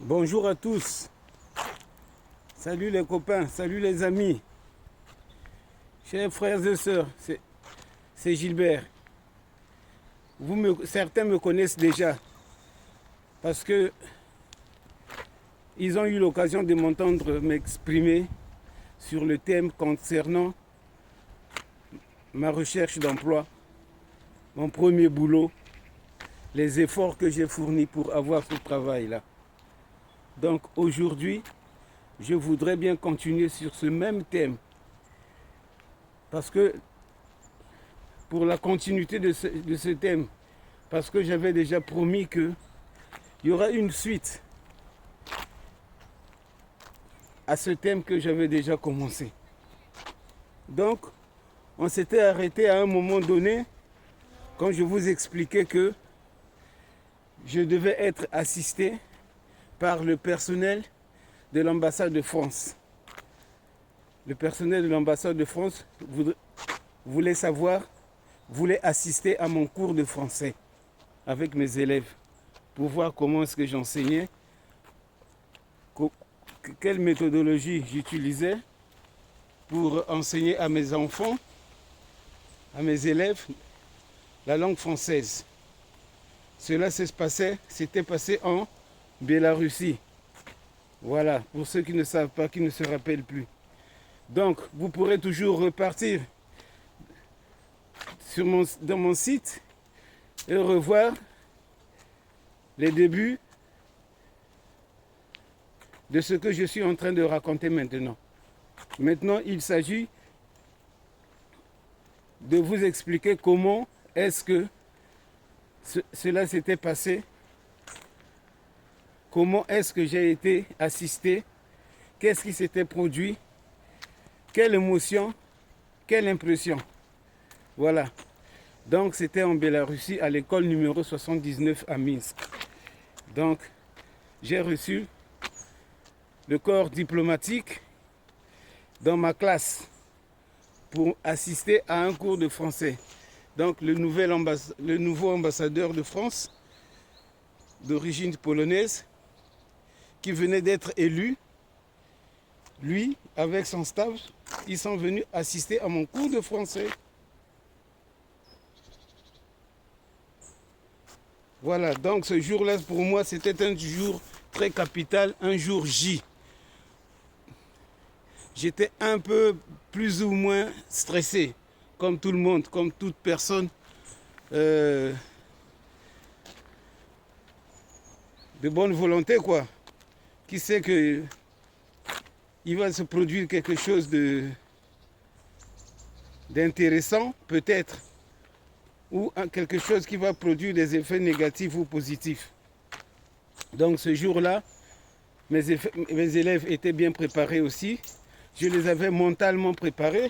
Bonjour à tous. Salut les copains, salut les amis. Chers frères et sœurs, c'est Gilbert. Certains me connaissent déjà parce que ils ont eu l'occasion de m'entendre m'exprimer sur le thème concernant ma recherche d'emploi, mon premier boulot, les efforts que j'ai fournis pour avoir ce travail-là. Donc aujourd'hui, je voudrais bien continuer sur ce même thème. Parce que, pour la continuité de ce thème, parce que j'avais déjà promis qu'il y aura une suite à ce thème que j'avais déjà commencé. Donc, on s'était arrêté à un moment donné, quand je vous expliquais que je devais être assisté par le personnel de l'ambassade de France. Le personnel de l'ambassade de France voulait assister à mon cours de français avec mes élèves pour voir comment est-ce que j'enseignais, quelle méthodologie j'utilisais pour enseigner à mes enfants, à mes élèves, la langue française. Cela s'était passé en Bélarussie. Voilà, pour ceux qui ne savent pas, qui ne se rappellent plus. Donc, vous pourrez toujours repartir dans mon site et revoir les débuts de ce que je suis en train de raconter maintenant. Maintenant, il s'agit de vous expliquer comment est-ce que cela s'était passé, comment est-ce que j'ai été assisté, qu'est-ce qui s'était produit, quelle émotion, quelle impression. Voilà. Donc c'était en Bélarussie, à l'école numéro 79 à Minsk. Donc j'ai reçu le corps diplomatique dans ma classe pour assister à un cours de français. Donc le nouveau ambassadeur de France, d'origine polonaise, qui venait d'être élu, lui, avec son staff, ils sont venus assister à mon cours de français. Voilà, donc ce jour-là, pour moi, c'était un jour très capital, un jour J. J'étais un peu plus ou moins stressé, comme tout le monde, comme toute personne de bonne volonté, quoi, qui sait que il va se produire quelque chose d'intéressant, peut-être, ou quelque chose qui va produire des effets négatifs ou positifs. Donc ce jour-là, mes élèves étaient bien préparés aussi. Je les avais mentalement préparés.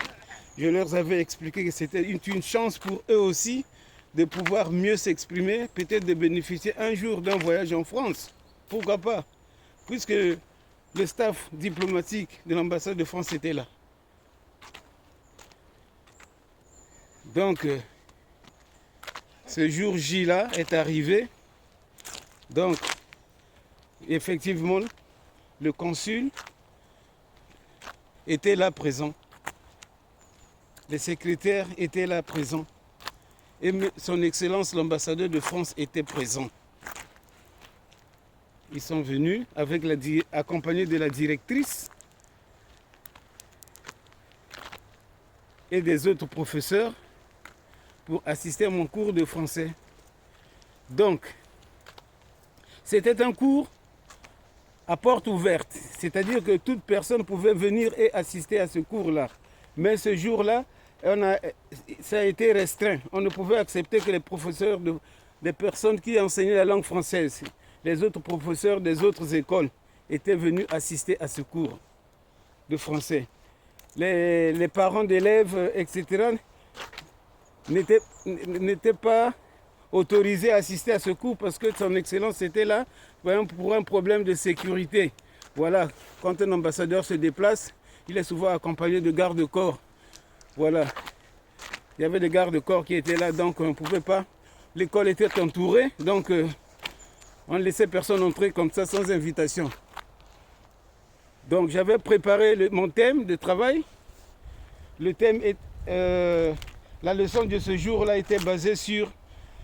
Je leur avais expliqué que c'était une chance pour eux aussi de pouvoir mieux s'exprimer, peut-être de bénéficier un jour d'un voyage en France. Pourquoi pas? Puisque le staff diplomatique de l'ambassade de France était là. Donc, ce jour J-là est arrivé. Donc, effectivement, le consul était là présent. Les secrétaires étaient là présents. Et son Excellence, l'ambassadeur de France, était présent. Ils sont venus accompagnés de la directrice et des autres professeurs pour assister à mon cours de français. Donc, c'était un cours à porte ouverte, c'est-à-dire que toute personne pouvait venir et assister à ce cours-là. Mais ce jour-là, ça a été restreint. On ne pouvait accepter que les professeurs, des personnes qui enseignaient la langue française, les autres professeurs des autres écoles étaient venus assister à ce cours de français. Les parents d'élèves, etc., n'étaient pas autorisés à assister à ce cours parce que son Excellence était là pour un problème de sécurité. Voilà, quand un ambassadeur se déplace, il est souvent accompagné de gardes-corps. Voilà, il y avait des gardes-corps qui étaient là, donc on ne pouvait pas. L'école était entourée, donc On ne laissait personne entrer comme ça sans invitation. Donc j'avais préparé mon thème de travail. Le thème est... la leçon de ce jour-là était basée sur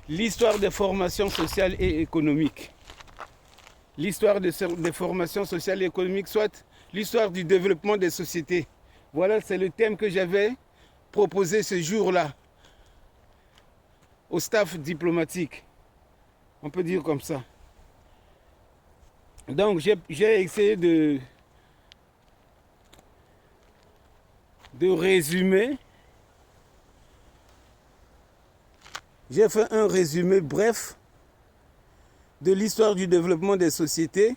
l'histoire des formations sociales et économiques. L'histoire des formations sociales et économiques, soit l'histoire du développement des sociétés. Voilà, c'est le thème que j'avais proposé ce jour-là au staff diplomatique. On peut dire comme ça. Donc j'ai essayé de résumer. J'ai fait un résumé bref de l'histoire du développement des sociétés